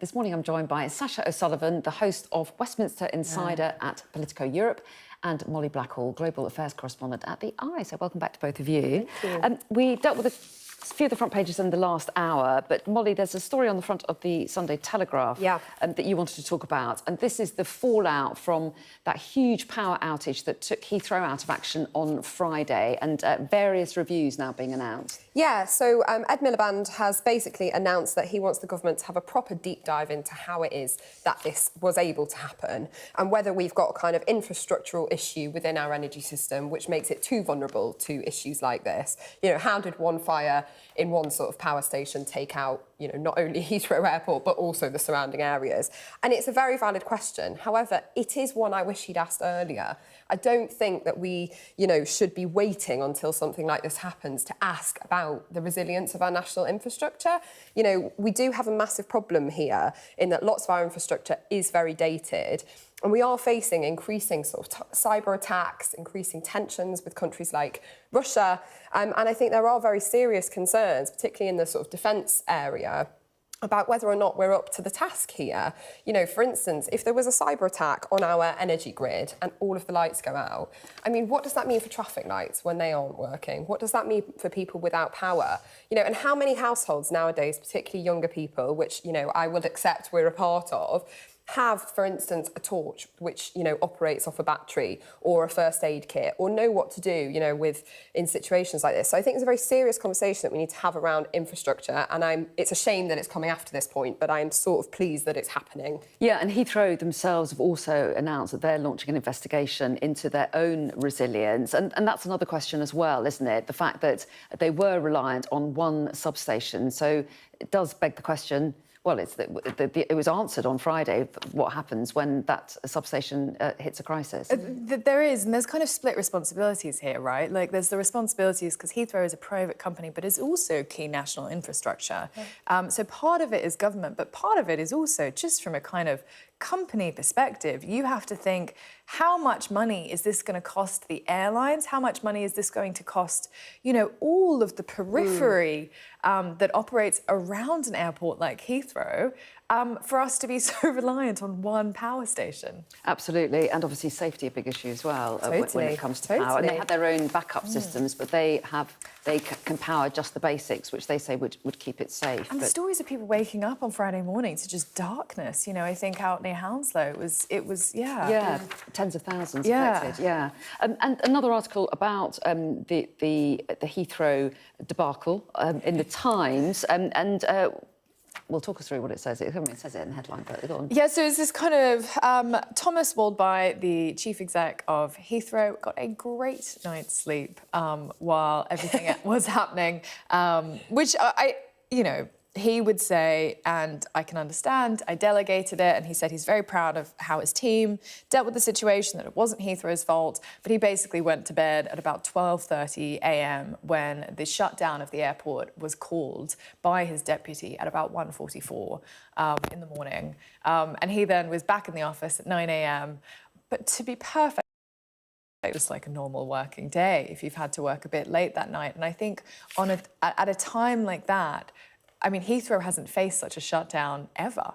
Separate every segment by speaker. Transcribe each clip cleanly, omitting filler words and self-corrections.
Speaker 1: This morning I'm joined by Sacha O'Sullivan, the host of Westminster Insider at Politico Europe, and Molly Blackhall, Global Affairs Correspondent at The Eye. So welcome back to both of you.
Speaker 2: Thank you.
Speaker 1: We dealt with a few of the front pages in the last hour, but Molly, there's a story on the front of the Sunday Telegraph that you wanted to talk about, and this is the fallout from that huge power outage that took Heathrow out of action on Friday, and various reviews now being announced.
Speaker 2: Yeah, so Ed Miliband has basically announced that he wants the government to have a proper deep dive into how it is that this was able to happen and whether we've got a kind of infrastructural issue within our energy system which makes it too vulnerable to issues like this. You know, how did one fire in one sort of power station take out, you know, not only Heathrow Airport, but also the surrounding areas? And it's a very valid question. However, it is one I wish he'd asked earlier. I don't think that we, you know, should be waiting until something like this happens to ask about the resilience of our national infrastructure. You know, we do have a massive problem here in that lots of our infrastructure is very dated. And we are facing increasing sort of cyber attacks, increasing tensions with countries like Russia. And I think there are very serious concerns, particularly in the sort of defence area, about whether or not we're up to the task here. You know, for instance, if there was a cyber attack on our energy grid and all of the lights go out, I mean, what does that mean for traffic lights when they aren't working? What does that mean for people without power? You know, and how many households nowadays, particularly younger people, which, you know, I would accept we're a part of, have, for instance, a torch which, you know, operates off a battery or a first aid kit, or know what to do, you know, in situations like this. So I think it's a very serious conversation that we need to have around infrastructure, and it's a shame that it's coming after this point, but I'm sort of pleased that it's happening.
Speaker 1: Yeah, and Heathrow themselves have also announced that they're launching an investigation into their own resilience, and that's another question as well, isn't it? The fact that they were reliant on one substation, so it does beg the question. Well, it was answered on Friday, what happens when that substation hits a crisis.
Speaker 3: There is, and there's kind of split responsibilities here, right? Like, there's the responsibilities because Heathrow is a private company, but it's also key national infrastructure. So part of it is government, but part of it is also just from a kind of company perspective. You have to think, how much money is this going to cost the airlines? How much money is this going to cost, you know, all of the periphery that operates around an airport like Heathrow, for us to be so reliant on one power station?
Speaker 1: Absolutely, and obviously safety a big issue as well when it comes to power.
Speaker 3: Totally.
Speaker 1: And they have their own backup systems, but they can power just the basics, which they say would keep it safe.
Speaker 3: And the stories of people waking up on Friday morning to just darkness. You know, I think out near Hounslow, it was
Speaker 1: yeah, tens of thousands affected. Yeah, and another article about the Heathrow debacle in the Times, well, talk us through what it says. I mean, it says it in the headline, but go on.
Speaker 3: Yeah, so it's this kind of Thomas Waldby, the chief exec of Heathrow, got a great night's sleep while everything was happening, which you know, he would say, and I can understand, I delegated it, and he said he's very proud of how his team dealt with the situation, that it wasn't Heathrow's fault, but he basically went to bed at about 12:30 a.m. when the shutdown of the airport was called by his deputy at about 1:44 in the morning. And he then was back in the office at 9 a.m. But to be perfect, it was like a normal working day if you've had to work a bit late that night. And I think at a time like that, I mean, Heathrow hasn't faced such a shutdown ever.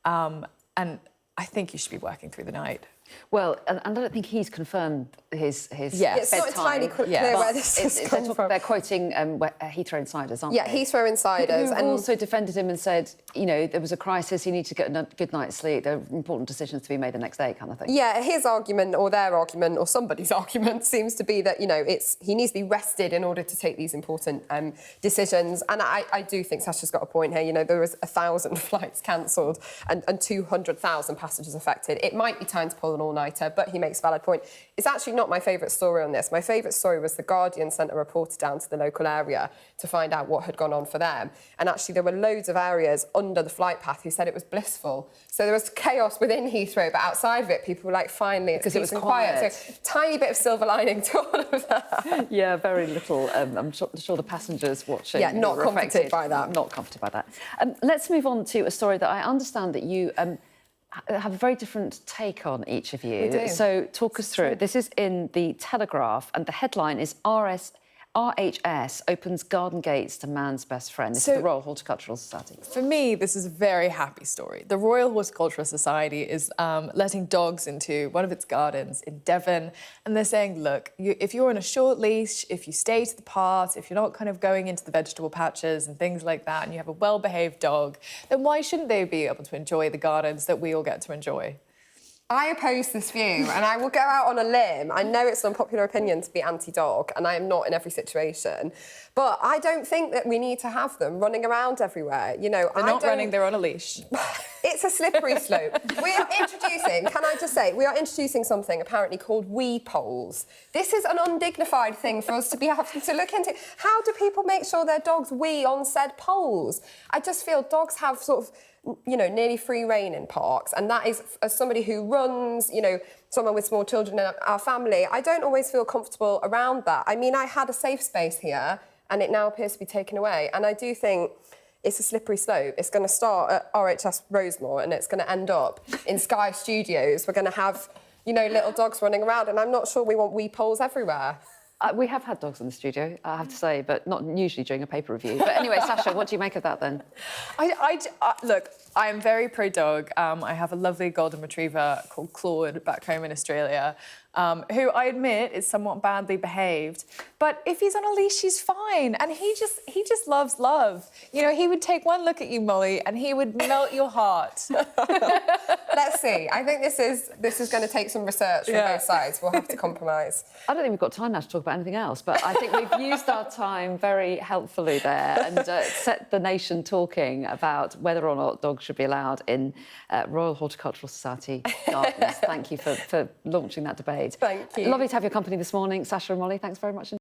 Speaker 3: And I think you should be working through the night.
Speaker 1: Well, and I don't think he's confirmed his
Speaker 2: yeah, it's
Speaker 1: bedtime.
Speaker 2: not entirely clear where this is coming from.
Speaker 1: They're quoting Heathrow insiders, aren't
Speaker 2: they? Yeah, Heathrow insiders.
Speaker 1: Who also defended him and said, you know, there was a crisis, he needed to get a good night's sleep, there are important decisions to be made the next day, kind of thing.
Speaker 2: Yeah, his argument, or their argument, or somebody's argument seems to be that, you know, he needs to be rested in order to take these important decisions. And I do think Sacha's got a point here. You know, there was 1,000 flights cancelled and 200,000 passengers affected. It might be time to pull an all-nighter, but he makes a valid point. It's actually not my favourite story on this. My favourite story was The Guardian sent a reporter down to the local area to find out what had gone on for them. And actually there were loads of areas under the flight path who said it was blissful. So there was chaos within Heathrow, but outside of it, people were like, finally, it's peace and quiet. So tiny bit of silver lining to all of that.
Speaker 1: Yeah, very little. I'm sure the passengers watching...
Speaker 2: Yeah, not comforted by that.
Speaker 1: Not comforted by that. Let's move on to a story that I understand that you... have a very different take on, each of you.
Speaker 2: We do.
Speaker 1: So talk us through it. This is in the Telegraph, and the headline is RHS opens garden gates to man's best friend. This is the Royal Horticultural Society.
Speaker 3: For me, this is a very happy story. The Royal Horticultural Society is letting dogs into one of its gardens in Devon, and they're saying, look, if you're on a short leash, if you stay to the part, if you're not kind of going into the vegetable patches and things like that, and you have a well-behaved dog, then why shouldn't they be able to enjoy the gardens that we all get to enjoy?
Speaker 2: I oppose this view, and I will go out on a limb. I know it's an unpopular opinion to be anti-dog, and I am not in every situation. But I don't think that we need to have them running around everywhere. You know,
Speaker 3: They're not running, they're on a leash.
Speaker 2: It's a slippery slope. We are introducing, can I just say, we are introducing something apparently called wee polls. This is an undignified thing for us to be having to look into. How do people make sure their dogs wee on said polls? I just feel dogs have sort of, you know, nearly free reign in parks, and that is, as somebody who runs, you know, someone with small children in our family, I don't always feel comfortable around that. I mean, I had a safe space here, and it now appears to be taken away, and I do think it's a slippery slope. It's going to start at RHS Rosemore, and it's going to end up in Sky Studios. We're going to have, you know, little dogs running around, and I'm not sure we want wee polls everywhere.
Speaker 1: We have had dogs in the studio, I have to say, but not usually during a paper review. But anyway, Sacha, what do you make of that then?
Speaker 3: Look, I am very pro-dog. I have a lovely golden retriever called Claude back home in Australia, who I admit is somewhat badly behaved. But if he's on a leash, he's fine. And he just loves love. You know, he would take one look at you, Molly, and he would melt your heart.
Speaker 2: Let's see. I think this is going to take some research from both sides. We'll have to compromise.
Speaker 1: I don't think we've got time now to talk about anything else, but I think we've used our time very helpfully there and set the nation talking about whether or not dogs should be allowed in Royal Horticultural Society gardens. Thank you for launching that debate.
Speaker 2: Thank you.
Speaker 1: Lovely to have your company this morning. Sacha and Molly, thanks very much.